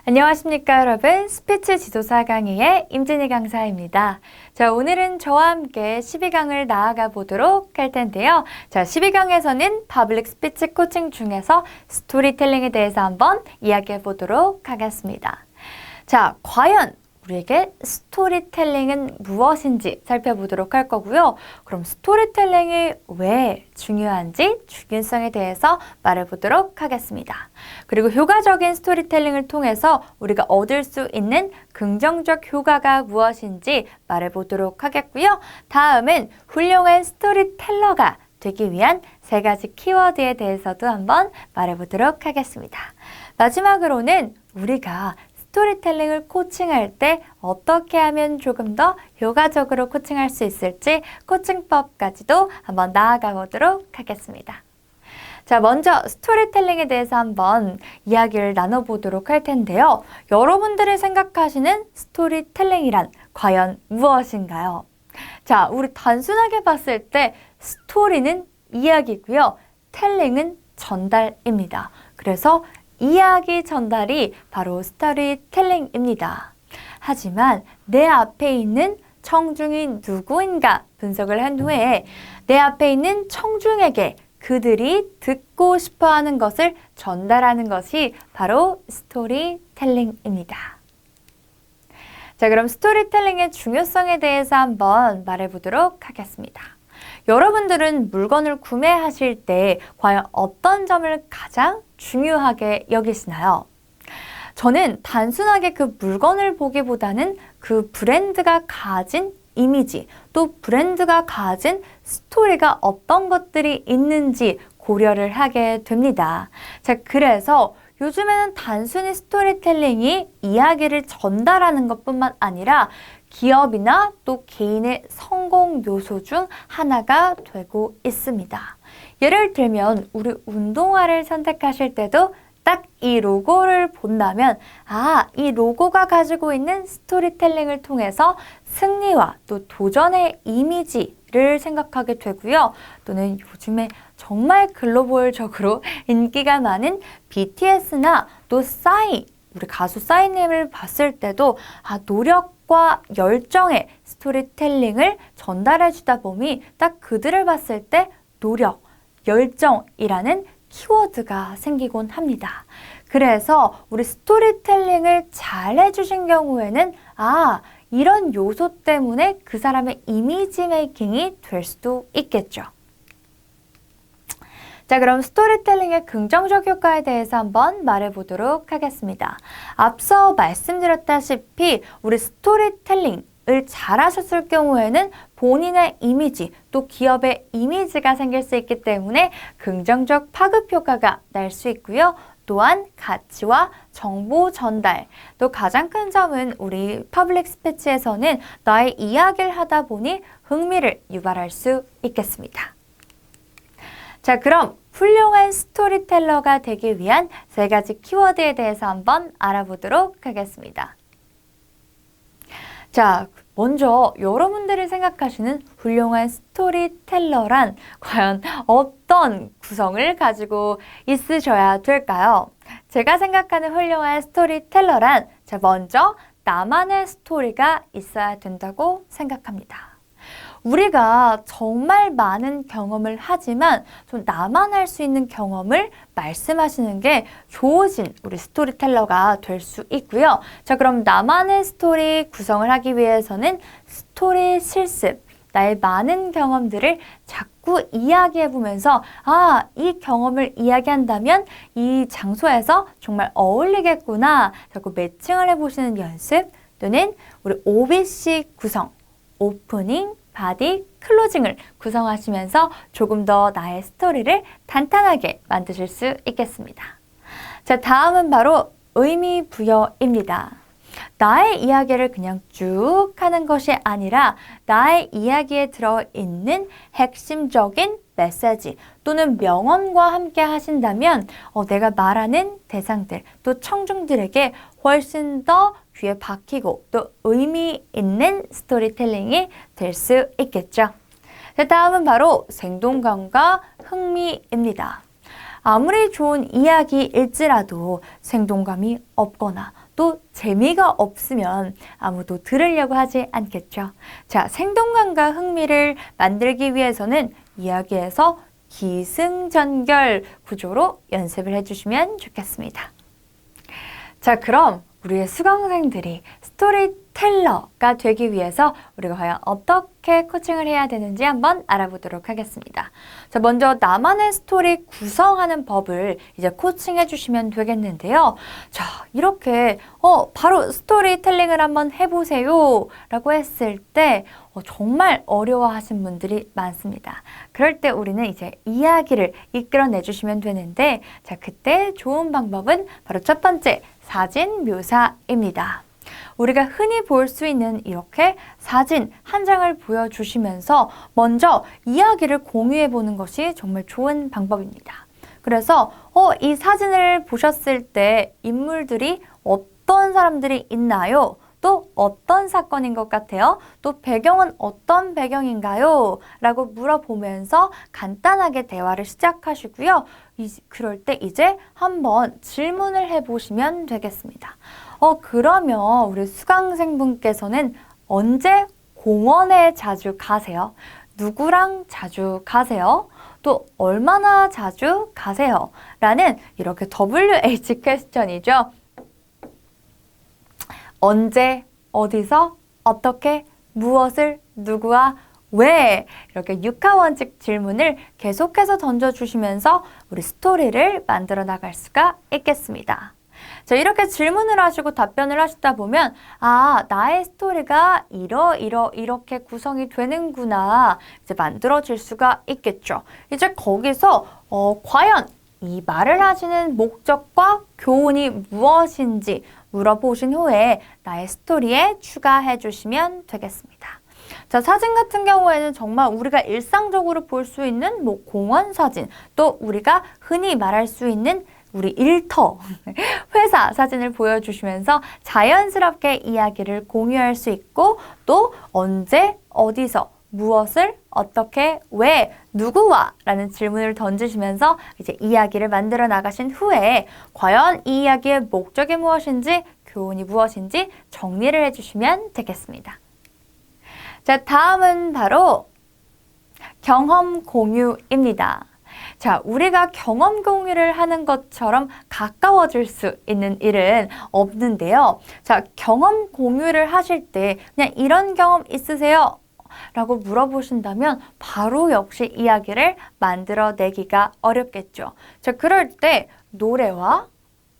안녕하십니까 여러분, 스피치 지도사 강의의 임진희 강사입니다. 자, 오늘은 저와 함께 12강을 나아가 보도록 할 텐데요. 자, 12강에서는 퍼블릭 스피치 코칭 중에서 스토리텔링에 대해서 한번 이야기해 보도록 하겠습니다. 자, 과연 우리에게 스토리텔링은 무엇인지 살펴보도록 할 거고요. 그럼 스토리텔링이 왜 중요한지 중요성에 대해서 말해보도록 하겠습니다. 그리고 효과적인 스토리텔링을 통해서 우리가 얻을 수 있는 긍정적 효과가 무엇인지 말해보도록 하겠고요. 다음은 훌륭한 스토리텔러가 되기 위한 3가지 키워드에 대해서도 한번 말해보도록 하겠습니다. 마지막으로는 우리가 스토리텔링을 코칭할 때 어떻게 하면 조금 더 효과적으로 코칭할 수 있을지 코칭법까지도 한번 나아가 보도록 하겠습니다. 자, 먼저 스토리텔링에 대해서 한번 이야기를 나눠보도록 할 텐데요. 여러분들이 생각하시는 스토리텔링이란 과연 무엇인가요? 자, 우리 단순하게 봤을 때 스토리는 이야기고요. 텔링은 전달입니다. 그래서 이야기 전달이 바로 스토리텔링입니다. 하지만 내 앞에 있는 청중이 누구인가 분석을 한 후에 내 앞에 있는 청중에게 그들이 듣고 싶어하는 것을 전달하는 것이 바로 스토리텔링입니다. 자, 그럼 스토리텔링의 중요성에 대해서 한번 말해보도록 하겠습니다. 여러분들은 물건을 구매하실 때 과연 어떤 점을 가장 중요하게 여기시나요? 저는 단순하게 그 물건을 보기보다는 그 브랜드가 가진 이미지, 또 브랜드가 가진 스토리가 어떤 것들이 있는지 고려를 하게 됩니다. 자, 그래서 요즘에는 단순히 스토리텔링이 이야기를 전달하는 것뿐만 아니라 기업이나 또 개인의 성공 요소 중 하나가 되고 있습니다. 예를 들면 우리 운동화를 선택하실 때도 딱 이 로고를 본다면 이 로고가 가지고 있는 스토리텔링을 통해서 승리와 또 도전의 이미지를 생각하게 되고요. 또는 요즘에 정말 글로벌적으로 인기가 많은 BTS나 또 싸이, 우리 가수 싸이님을 봤을 때도 노력과 열정의 스토리텔링을 전달해 주다 보니 딱 그들을 봤을 때 노력, 열정이라는 키워드가 생기곤 합니다. 그래서 우리 스토리텔링을 잘 해주신 경우에는 이런 요소 때문에 그 사람의 이미지 메이킹이 될 수도 있겠죠. 자, 그럼 스토리텔링의 긍정적 효과에 대해서 한번 말해보도록 하겠습니다. 앞서 말씀드렸다시피 우리 스토리텔링을 잘하셨을 경우에는 본인의 이미지, 또 기업의 이미지가 생길 수 있기 때문에 긍정적 파급 효과가 날 수 있고요. 또한 가치와 정보 전달, 또 가장 큰 점은 우리 퍼블릭 스피치에서는 나의 이야기를 하다 보니 흥미를 유발할 수 있겠습니다. 자, 그럼 훌륭한 스토리텔러가 되기 위한 3가지 키워드에 대해서 한번 알아보도록 하겠습니다. 자, 먼저 여러분들이 생각하시는 훌륭한 스토리텔러란 과연 어떤 구성을 가지고 있으셔야 될까요? 제가 생각하는 훌륭한 스토리텔러란 먼저 나만의 스토리가 있어야 된다고 생각합니다. 우리가 정말 많은 경험을 하지만 좀 나만 할 수 있는 경험을 말씀하시는 게 좋으신 우리 스토리텔러가 될 수 있고요. 자, 그럼 나만의 스토리 구성을 하기 위해서는 스토리 실습, 나의 많은 경험들을 자꾸 이야기해 보면서 이 경험을 이야기한다면 이 장소에서 정말 어울리겠구나 자꾸 매칭을 해보시는 연습, 또는 우리 OBC 구성, 오프닝, 바디, 클로징을 구성하시면서 조금 더 나의 스토리를 탄탄하게 만드실 수 있겠습니다. 자, 다음은 바로 의미 부여입니다. 나의 이야기를 그냥 쭉 하는 것이 아니라 나의 이야기에 들어있는 핵심적인 메시지 또는 명언과 함께 하신다면 내가 말하는 대상들 또 청중들에게 훨씬 더 귀에 박히고 또 의미 있는 스토리텔링이 될 수 있겠죠. 자, 다음은 바로 생동감과 흥미입니다. 아무리 좋은 이야기일지라도 생동감이 없거나 또 재미가 없으면 아무도 들으려고 하지 않겠죠. 자, 생동감과 흥미를 만들기 위해서는 이야기에서 기승전결 구조로 연습을 해주시면 좋겠습니다. 자, 그럼 우리의 수강생들이 스토리텔러가 되기 위해서 우리가 과연 어떻게 코칭을 해야 되는지 한번 알아보도록 하겠습니다. 자, 먼저 나만의 스토리 구성하는 법을 이제 코칭해 주시면 되겠는데요. 자, 이렇게 바로 스토리텔링을 한번 해보세요 라고 했을 때 정말 어려워하신 분들이 많습니다. 그럴 때 우리는 이제 이야기를 이끌어내 주시면 되는데, 자, 그때 좋은 방법은 바로 첫 번째, 사진 묘사입니다. 우리가 흔히 볼 수 있는 이렇게 사진 한 장을 보여주시면서 먼저 이야기를 공유해 보는 것이 정말 좋은 방법입니다. 그래서 이 사진을 보셨을 때 인물들이 어떤 사람들이 있나요? 또 어떤 사건인 것 같아요? 또 배경은 어떤 배경인가요? 라고 물어보면서 간단하게 대화를 시작하시고요. 그럴 때 이제 한번 질문을 해보시면 되겠습니다. 그러면 우리 수강생분께서는 언제 공원에 자주 가세요? 누구랑 자주 가세요? 또 얼마나 자주 가세요? 라는 이렇게 WH 퀘스천이죠. 언제, 어디서, 어떻게, 무엇을, 누구와, 왜 이렇게 육하원칙 질문을 계속해서 던져주시면서 우리 스토리를 만들어 나갈 수가 있겠습니다. 자, 이렇게 질문을 하시고 답변을 하시다 보면 나의 스토리가 이렇게 구성이 되는구나 이제 만들어질 수가 있겠죠. 이제 거기서 과연 이 말을 하시는 목적과 교훈이 무엇인지 물어보신 후에 나의 스토리에 추가해 주시면 되겠습니다. 자, 사진 같은 경우에는 정말 우리가 일상적으로 볼 수 있는 공원 사진, 또 우리가 흔히 말할 수 있는 우리 일터, 회사 사진을 보여주시면서 자연스럽게 이야기를 공유할 수 있고, 또 언제, 어디서, 무엇을, 어떻게, 왜, 누구와 라는 질문을 던지시면서 이제 이야기를 만들어 나가신 후에 과연 이 이야기의 목적이 무엇인지, 교훈이 무엇인지 정리를 해주시면 되겠습니다. 자, 다음은 바로 경험 공유입니다. 자, 우리가 경험 공유를 하는 것처럼 가까워질 수 있는 일은 없는데요. 자, 경험 공유를 하실 때 그냥 이런 경험 있으세요? 라고 물어보신다면 바로 역시 이야기를 만들어내기가 어렵겠죠. 자, 그럴 때 노래와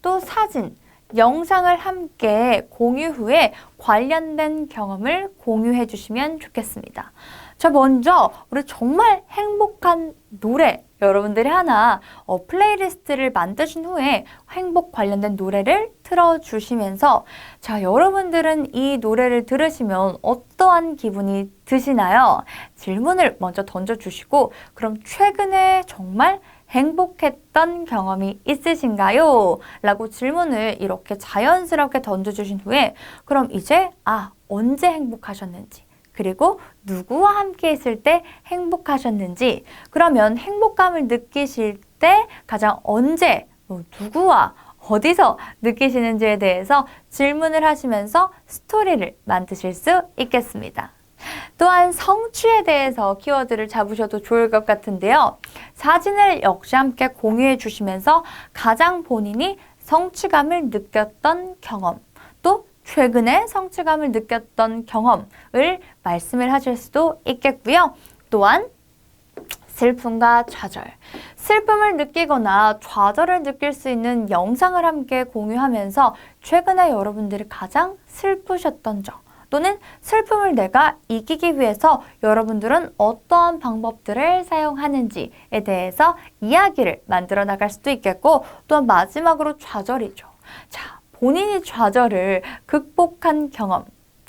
또 사진, 영상을 함께 공유 후에 관련된 경험을 공유해 주시면 좋겠습니다. 자, 먼저 우리 정말 행복한 노래 여러분들이 하나 플레이리스트를 만드신 후에 행복 관련된 노래를 틀어주시면서 자, 여러분들은 이 노래를 들으시면 어떠한 기분이 드시나요? 질문을 먼저 던져주시고 그럼 최근에 정말 행복했던 경험이 있으신가요? 라고 질문을 이렇게 자연스럽게 던져주신 후에 그럼 이제 언제 행복하셨는지 그리고 누구와 함께 있을 때 행복하셨는지 그러면 행복감을 느끼실 때 가장 언제 누구와 어디서 느끼시는지에 대해서 질문을 하시면서 스토리를 만드실 수 있겠습니다. 또한 성취에 대해서 키워드를 잡으셔도 좋을 것 같은데요. 사진을 역시 함께 공유해 주시면서 가장 본인이 성취감을 느꼈던 경험, 또 최근에 성취감을 느꼈던 경험을 말씀을 하실 수도 있겠고요. 또한 슬픔과 좌절, 슬픔을 느끼거나 좌절을 느낄 수 있는 영상을 함께 공유하면서 최근에 여러분들이 가장 슬프셨던 점 또는 슬픔을 내가 이기기 위해서 여러분들은 어떠한 방법들을 사용하는지에 대해서 이야기를 만들어 나갈 수도 있겠고 또한 마지막으로 좌절이죠. 자, 본인이 좌절을 극복한 경험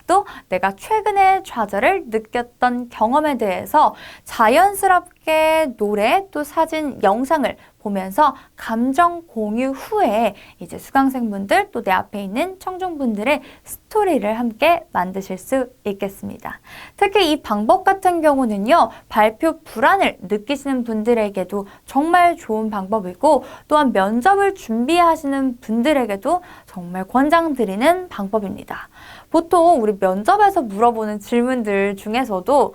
또 내가 최근에 좌절을 느꼈던 경험에 대해서 자연스럽게 함께 노래 또 사진, 영상을 보면서 감정 공유 후에 이제 수강생분들 또 내 앞에 있는 청중분들의 스토리를 함께 만드실 수 있겠습니다. 특히 이 방법 같은 경우는요, 발표 불안을 느끼시는 분들에게도 정말 좋은 방법이고 또한 면접을 준비하시는 분들에게도 정말 권장드리는 방법입니다. 보통 우리 면접에서 물어보는 질문들 중에서도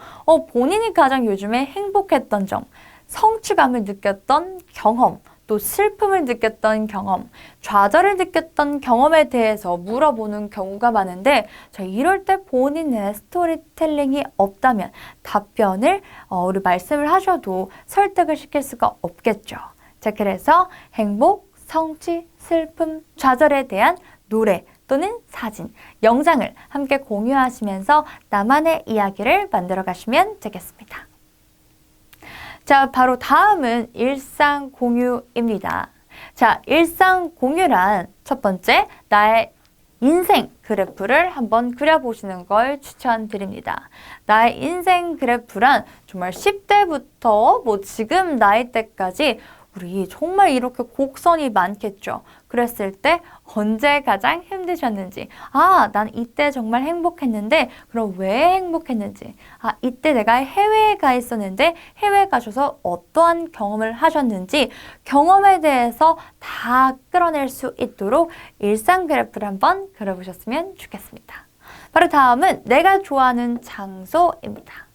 본인이 가장 요즘에 행복했던 점, 성취감을 느꼈던 경험, 또 슬픔을 느꼈던 경험, 좌절을 느꼈던 경험에 대해서 물어보는 경우가 많은데 자, 이럴 때 본인의 스토리텔링이 없다면 답변을 우리 말씀을 하셔도 설득을 시킬 수가 없겠죠. 자, 그래서 행복, 성취, 슬픔, 좌절에 대한 노래 또는 사진, 영상을 함께 공유하시면서 나만의 이야기를 만들어 가시면 되겠습니다. 자, 바로 다음은 일상 공유입니다. 자, 일상 공유란 첫 번째, 나의 인생 그래프를 한번 그려보시는 걸 추천드립니다. 나의 인생 그래프란 정말 10대부터 뭐 지금 나이대까지 우리 정말 이렇게 곡선이 많겠죠. 그랬을 때 언제 가장 힘드셨는지, 난 이때 정말 행복했는데 그럼 왜 행복했는지, 이때 내가 해외에 가 있었는데 해외에 가셔서 어떠한 경험을 하셨는지 경험에 대해서 다 끌어낼 수 있도록 일상 그래프를 한번 그려보셨으면 좋겠습니다. 바로 다음은 내가 좋아하는 장소입니다.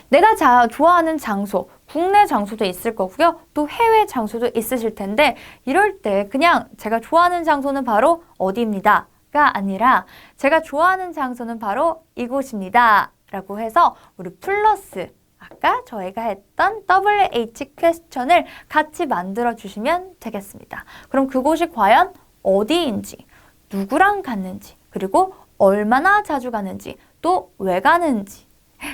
내가 좋아하는 장소, 국내 장소도 있을 거고요. 또 해외 장소도 있으실 텐데 이럴 때 그냥 제가 좋아하는 장소는 바로 어디입니다. 가 아니라 제가 좋아하는 장소는 바로 이곳입니다. 라고 해서 우리 플러스 아까 저희가 했던 WH 퀘스천을 같이 만들어 주시면 되겠습니다. 그럼 그곳이 과연 어디인지, 누구랑 갔는지, 그리고 얼마나 자주 가는지, 또 왜 가는지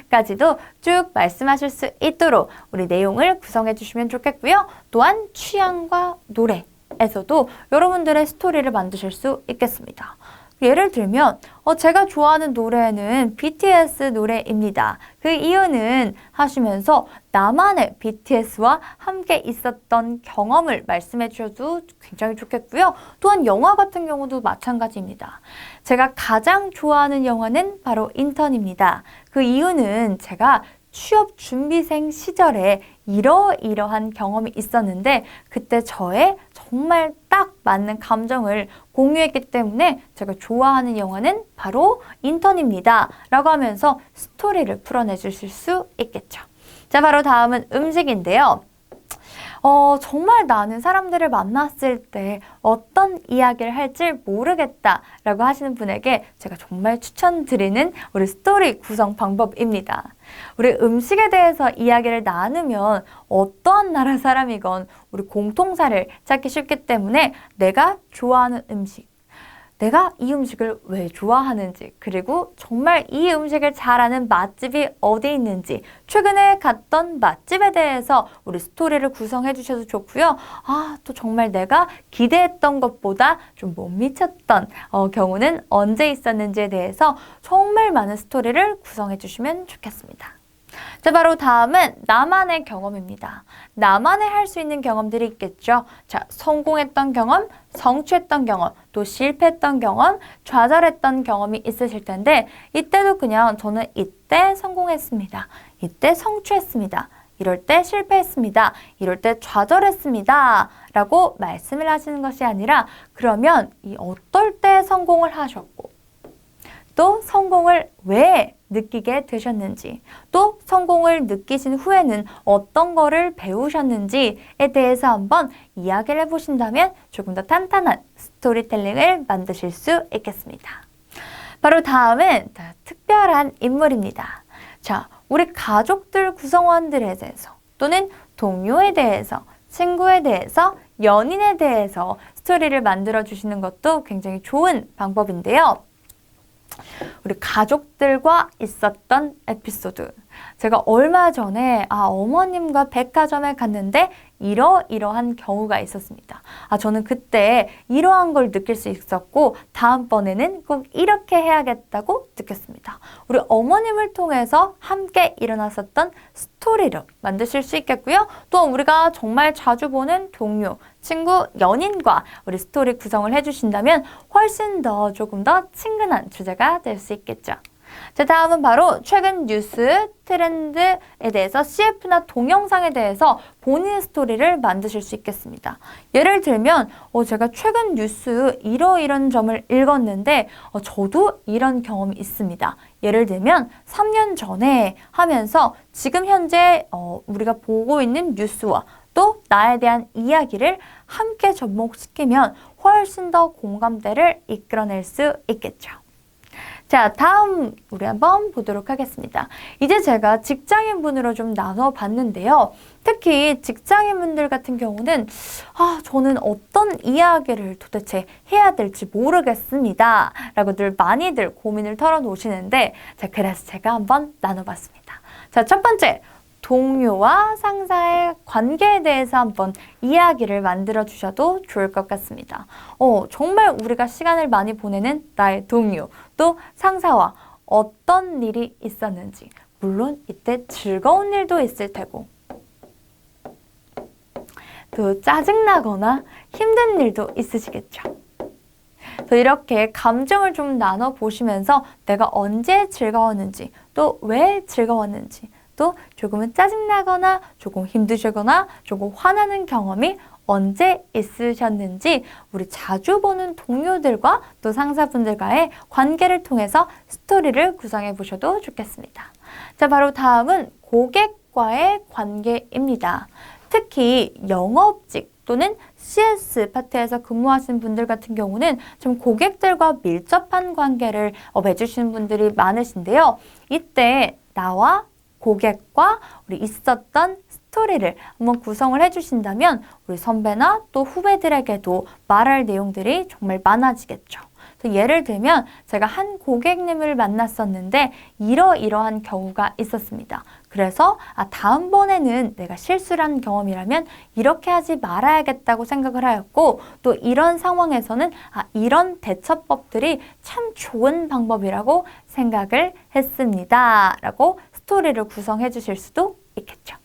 까지도 쭉 말씀하실 수 있도록 우리 내용을 구성해 주시면 좋겠고요. 또한 취향과 노래에서도 여러분들의 스토리를 만드실 수 있겠습니다. 예를 들면 제가 좋아하는 노래는 BTS 노래입니다. 그 이유는 하시면서 나만의 BTS와 함께 있었던 경험을 말씀해 주셔도 굉장히 좋겠고요. 또한 영화 같은 경우도 마찬가지입니다. 제가 가장 좋아하는 영화는 바로 인턴입니다. 그 이유는 제가 취업 준비생 시절에 이러이러한 경험이 있었는데 그때 저의 정말 딱 맞는 감정을 공유했기 때문에 제가 좋아하는 영화는 바로 인턴입니다. 라고 하면서 스토리를 풀어내 주실 수 있겠죠. 자, 바로 다음은 음식인데요. 정말 나는 사람들을 만났을 때 어떤 이야기를 할지 모르겠다 라고 하시는 분에게 제가 정말 추천드리는 우리 스토리 구성 방법입니다. 우리 음식에 대해서 이야기를 나누면 어떠한 나라 사람이건 우리 공통사를 찾기 쉽기 때문에 내가 좋아하는 음식, 내가 이 음식을 왜 좋아하는지, 그리고 정말 이 음식을 잘하는 맛집이 어디 있는지, 최근에 갔던 맛집에 대해서 우리 스토리를 구성해 주셔도 좋고요. 또 정말 내가 기대했던 것보다 좀 못 미쳤던 경우는 언제 있었는지에 대해서 정말 많은 스토리를 구성해 주시면 좋겠습니다. 자, 바로 다음은 나만의 경험입니다. 나만의 할 수 있는 경험들이 있겠죠. 자, 성공했던 경험, 성취했던 경험, 또 실패했던 경험, 좌절했던 경험이 있으실 텐데 이때도 그냥 저는 이때 성공했습니다. 이때 성취했습니다. 이럴 때 실패했습니다. 이럴 때 좌절했습니다. 라고 말씀을 하시는 것이 아니라 그러면 이 어떨 때 성공을 하셨고 또 성공을 왜 느끼게 되셨는지, 또 성공을 느끼신 후에는 어떤 거를 배우셨는지에 대해서 한번 이야기를 해보신다면 조금 더 탄탄한 스토리텔링을 만드실 수 있겠습니다. 바로 다음은 특별한 인물입니다. 자, 우리 가족들 구성원들에 대해서 또는 동료에 대해서, 친구에 대해서, 연인에 대해서 스토리를 만들어 주시는 것도 굉장히 좋은 방법인데요. 우리 가족들과 있었던 에피소드. 제가 얼마 전에 어머님과 백화점에 갔는데 이러이러한 경우가 있었습니다. 저는 그때 이러한 걸 느낄 수 있었고 다음번에는 꼭 이렇게 해야겠다고 느꼈습니다. 우리 어머님을 통해서 함께 일어났었던 스토리를 만드실 수 있겠고요. 또 우리가 정말 자주 보는 동료, 친구, 연인과 우리 스토리 구성을 해주신다면 훨씬 더 조금 더 친근한 주제가 될 수 있겠죠. 자, 다음은 바로 최근 뉴스, 트렌드에 대해서 CF나 동영상에 대해서 본인 스토리를 만드실 수 있겠습니다. 예를 들면 제가 최근 뉴스 이런 점을 읽었는데 저도 이런 경험이 있습니다. 예를 들면 3년 전에 하면서 지금 현재 우리가 보고 있는 뉴스와 또 나에 대한 이야기를 함께 접목시키면 훨씬 더 공감대를 이끌어낼 수 있겠죠. 자, 다음 우리 한번 보도록 하겠습니다. 이제 제가 직장인분으로 좀 나눠봤는데요. 특히 직장인분들 같은 경우는 저는 어떤 이야기를 도대체 해야 될지 모르겠습니다. 라고들 많이들 고민을 털어놓으시는데 자, 그래서 제가 한번 나눠봤습니다. 자, 첫 번째. 동료와 상사의 관계에 대해서 한번 이야기를 만들어 주셔도 좋을 것 같습니다. 정말 우리가 시간을 많이 보내는 나의 동료, 또 상사와 어떤 일이 있었는지, 물론 이때 즐거운 일도 있을 테고, 또 짜증나거나 힘든 일도 있으시겠죠. 이렇게 감정을 좀 나눠보시면서 내가 언제 즐거웠는지, 또 왜 즐거웠는지, 또 조금은 짜증나거나 조금 힘드시거나 조금 화나는 경험이 언제 있으셨는지 우리 자주 보는 동료들과 또 상사분들과의 관계를 통해서 스토리를 구성해 보셔도 좋겠습니다. 자, 바로 다음은 고객과의 관계입니다. 특히 영업직 또는 CS 파트에서 근무하시는 분들 같은 경우는 좀 고객들과 밀접한 관계를 맺으시는 분들이 많으신데요. 이때 나와 고객과 우리 있었던 스토리를 한번 구성을 해주신다면 우리 선배나 또 후배들에게도 말할 내용들이 정말 많아지겠죠. 예를 들면 제가 한 고객님을 만났었는데 이러이러한 경우가 있었습니다. 그래서 다음번에는 내가 실수를 한 경험이라면 이렇게 하지 말아야겠다고 생각을 하였고 또 이런 상황에서는 이런 대처법들이 참 좋은 방법이라고 생각을 했습니다. 라고 스토리를 구성해 주실 수도 있겠죠.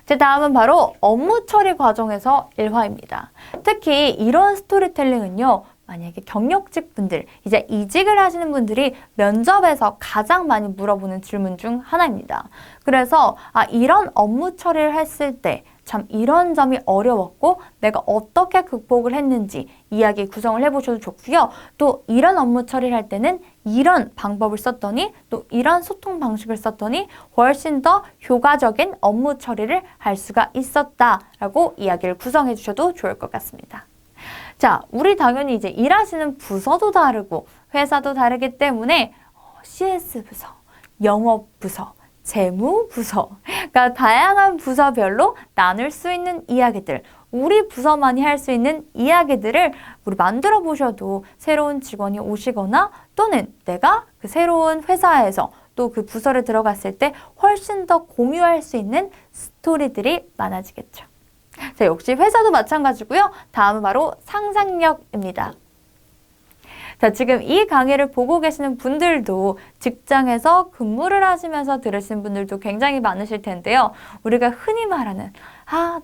제 다음은 바로 업무 처리 과정에서 일화입니다. 특히 이런 스토리텔링은요. 만약에 경력직 분들, 이제 이직을 하시는 분들이 면접에서 가장 많이 물어보는 질문 중 하나입니다. 그래서 이런 업무 처리를 했을 때 참 이런 점이 어려웠고 내가 어떻게 극복을 했는지 이야기 구성을 해보셔도 좋고요. 또 이런 업무 처리를 할 때는 이런 방법을 썼더니 또 이런 소통 방식을 썼더니 훨씬 더 효과적인 업무 처리를 할 수가 있었다라고 이야기를 구성해 주셔도 좋을 것 같습니다. 자, 우리 당연히 이제 일하시는 부서도 다르고 회사도 다르기 때문에 CS 부서, 영업 부서, 재무 부서, 그러니까 다양한 부서별로 나눌 수 있는 이야기들, 우리 부서만이 할 수 있는 이야기들을 우리 만들어 보셔도 새로운 직원이 오시거나 또는 내가 그 새로운 회사에서 또 그 부서를 들어갔을 때 훨씬 더 공유할 수 있는 스토리들이 많아지겠죠. 자, 역시 회사도 마찬가지고요. 다음은 바로 상상력입니다. 자, 지금 이 강의를 보고 계시는 분들도 직장에서 근무를 하시면서 들으신 분들도 굉장히 많으실 텐데요. 우리가 흔히 말하는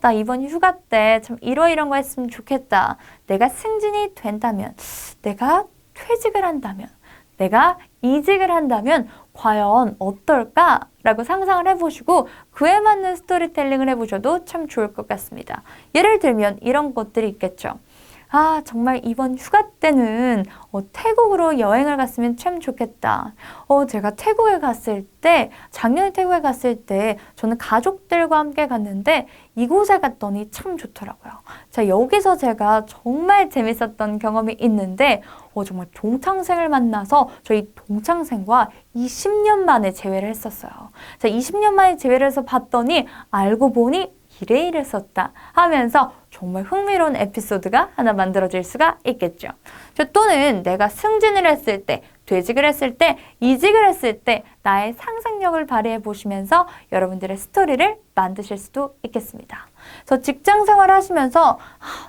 나 이번 휴가 때 참 이런 거 했으면 좋겠다. 내가 승진이 된다면, 내가 퇴직을 한다면, 내가 이직을 한다면 과연 어떨까? 라고 상상을 해보시고 그에 맞는 스토리텔링을 해보셔도 참 좋을 것 같습니다. 예를 들면 이런 것들이 있겠죠. 정말 이번 휴가 때는 태국으로 여행을 갔으면 참 좋겠다. 제가 태국에 갔을 때, 작년에 태국에 갔을 때 저는 가족들과 함께 갔는데 이곳에 갔더니 참 좋더라고요. 자, 여기서 제가 정말 재밌었던 경험이 있는데 정말 동창생을 만나서 저희 동창생과 20년 만에 재회를 했었어요. 자, 20년 만에 재회를 해서 봤더니 알고 보니 이랬었다 하면서 정말 흥미로운 에피소드가 하나 만들어질 수가 있겠죠. 또는 내가 승진을 했을 때, 퇴직을 했을 때, 이직을 했을 때 나의 상상력을 발휘해 보시면서 여러분들의 스토리를 만드실 수도 있겠습니다. 그래서 직장 생활 하시면서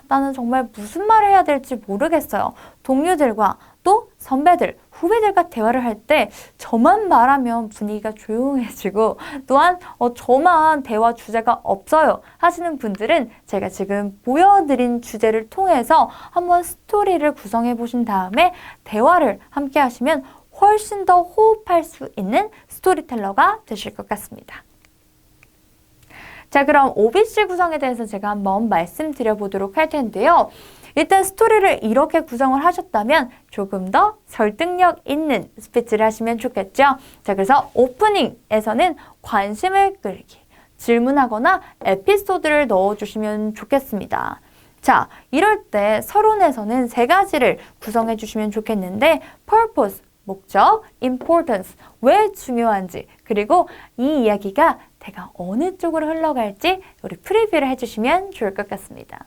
나는 정말 무슨 말을 해야 될지 모르겠어요. 동료들과 또 선배들, 후배들과 대화를 할 때 저만 말하면 분위기가 조용해지고 또한 저만 대화 주제가 없어요 하시는 분들은 제가 지금 보여드린 주제를 통해서 한번 스토리를 구성해 보신 다음에 대화를 함께 하시면 훨씬 더 호흡할 수 있는 스토리텔러가 되실 것 같습니다. 자, 그럼 OBC 구성에 대해서 제가 한번 말씀드려 보도록 할 텐데요. 일단 스토리를 이렇게 구성을 하셨다면 조금 더 설득력 있는 스피치를 하시면 좋겠죠. 자, 그래서 오프닝에서는 관심을 끌기, 질문하거나 에피소드를 넣어주시면 좋겠습니다. 자, 이럴 때 서론에서는 3가지를 구성해 주시면 좋겠는데 purpose, 목적, importance, 왜 중요한지, 그리고 이 이야기가 대강 어느 쪽으로 흘러갈지 우리 프리뷰를 해주시면 좋을 것 같습니다.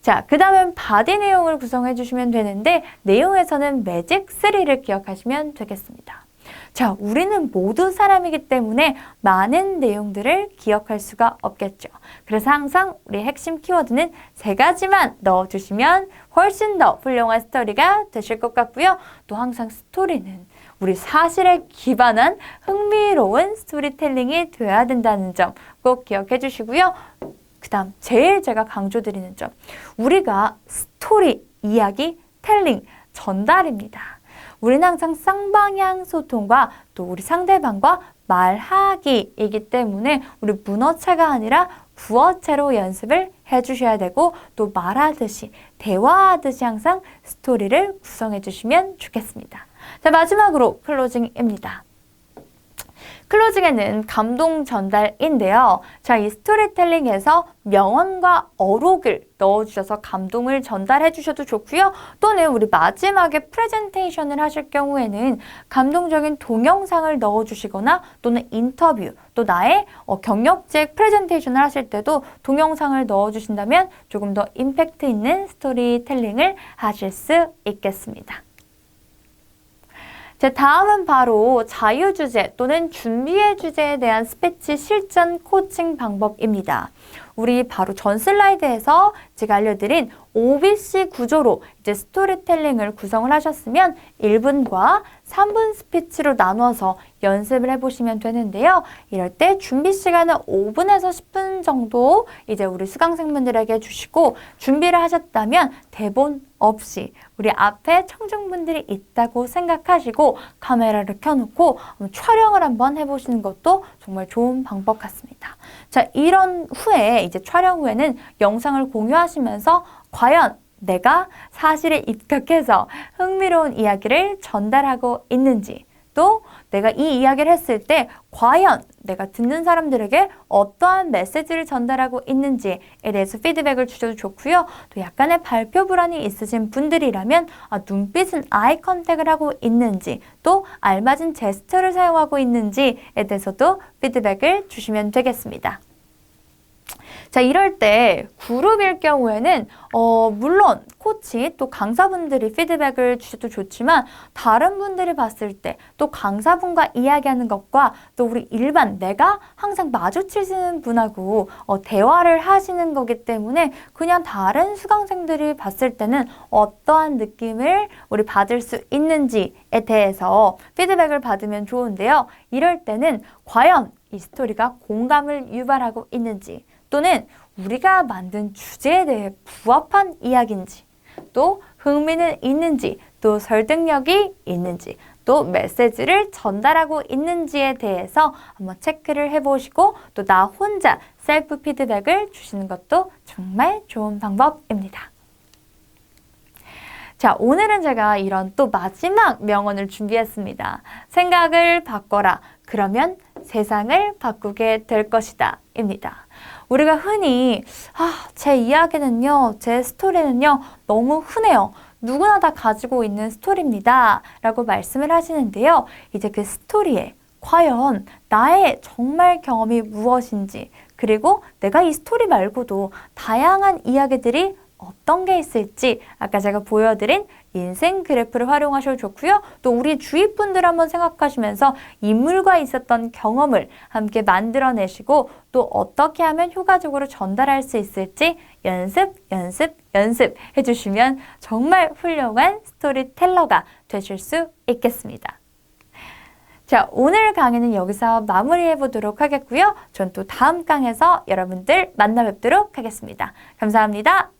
자, 그 다음엔 바디 내용을 구성해 주시면 되는데 내용에서는 매직 3를 기억하시면 되겠습니다. 자, 우리는 모두 사람이기 때문에 많은 내용들을 기억할 수가 없겠죠. 그래서 항상 우리 핵심 키워드는 3가지만 넣어주시면 훨씬 더 훌륭한 스토리가 되실 것 같고요. 또 항상 스토리는 우리 사실에 기반한 흥미로운 스토리텔링이 되어야 된다는 점 꼭 기억해 주시고요. 그 다음 제일 제가 강조드리는 점, 우리가 스토리, 이야기, 텔링, 전달입니다. 우리는 항상 쌍방향 소통과 또 우리 상대방과 말하기이기 때문에 우리 문어체가 아니라 구어체로 연습을 해주셔야 되고 또 말하듯이 대화하듯이 항상 스토리를 구성해 주시면 좋겠습니다. 자, 마지막으로 클로징입니다. 클로징에는 감동 전달인데요. 자, 이 스토리텔링에서 명언과 어록을 넣어주셔서 감동을 전달해 주셔도 좋고요. 또는 우리 마지막에 프레젠테이션을 하실 경우에는 감동적인 동영상을 넣어주시거나 또는 인터뷰, 또 나의 경력직 프레젠테이션을 하실 때도 동영상을 넣어주신다면 조금 더 임팩트 있는 스토리텔링을 하실 수 있겠습니다. 자, 다음은 바로 자유주제 또는 준비의 주제에 대한 스피치 실전 코칭 방법입니다. 우리 바로 전 슬라이드에서 제가 알려드린 OBC 구조로 이제 스토리텔링을 구성을 하셨으면 1분과 3분 스피치로 나눠서 연습을 해보시면 되는데요. 이럴 때 준비 시간은 5분에서 10분 정도 이제 우리 수강생분들에게 주시고 준비를 하셨다면 대본 없이 우리 앞에 청중분들이 있다고 생각하시고 카메라를 켜놓고 촬영을 한번 해보시는 것도 정말 좋은 방법 같습니다. 자, 이런 후에 이제 촬영 후에는 영상을 공유하시면서 과연 내가 사실에 입각해서 흥미로운 이야기를 전달하고 있는지, 또 내가 이 이야기를 했을 때 과연 내가 듣는 사람들에게 어떠한 메시지를 전달하고 있는지에 대해서 피드백을 주셔도 좋고요. 또 약간의 발표 불안이 있으신 분들이라면 눈빛은 아이 컨택을 하고 있는지, 또 알맞은 제스처를 사용하고 있는지에 대해서도 피드백을 주시면 되겠습니다. 자, 이럴 때 그룹일 경우에는 물론 코치 또 강사분들이 피드백을 주셔도 좋지만 다른 분들이 봤을 때 또 강사분과 이야기하는 것과 또 우리 일반 내가 항상 마주치시는 분하고 대화를 하시는 거기 때문에 그냥 다른 수강생들이 봤을 때는 어떠한 느낌을 우리 받을 수 있는지에 대해서 피드백을 받으면 좋은데요. 이럴 때는 과연 이 스토리가 공감을 유발하고 있는지, 또는 우리가 만든 주제에 대해 부합한 이야기인지, 또 흥미는 있는지, 또 설득력이 있는지, 또 메시지를 전달하고 있는지에 대해서 한번 체크를 해보시고 또 나 혼자 셀프 피드백을 주시는 것도 정말 좋은 방법입니다. 자, 오늘은 제가 이런 또 마지막 명언을 준비했습니다. 생각을 바꿔라. 그러면 세상을 바꾸게 될 것이다. 입니다. 우리가 흔히 제 이야기는요, 제 스토리는요, 너무 흔해요. 누구나 다 가지고 있는 스토리입니다. 라고 말씀을 하시는데요. 이제 그 스토리에 과연 나의 정말 경험이 무엇인지, 그리고 내가 이 스토리 말고도 다양한 이야기들이 어떤 게 있을지 아까 제가 보여드린 인생 그래프를 활용하셔도 좋고요. 또 우리 주위 분들 한번 생각하시면서 인물과 있었던 경험을 함께 만들어내시고 또 어떻게 하면 효과적으로 전달할 수 있을지 연습, 연습, 연습 해주시면 정말 훌륭한 스토리텔러가 되실 수 있겠습니다. 자, 오늘 강의는 여기서 마무리해 보도록 하겠고요. 전 또 다음 강에서 여러분들 만나 뵙도록 하겠습니다. 감사합니다.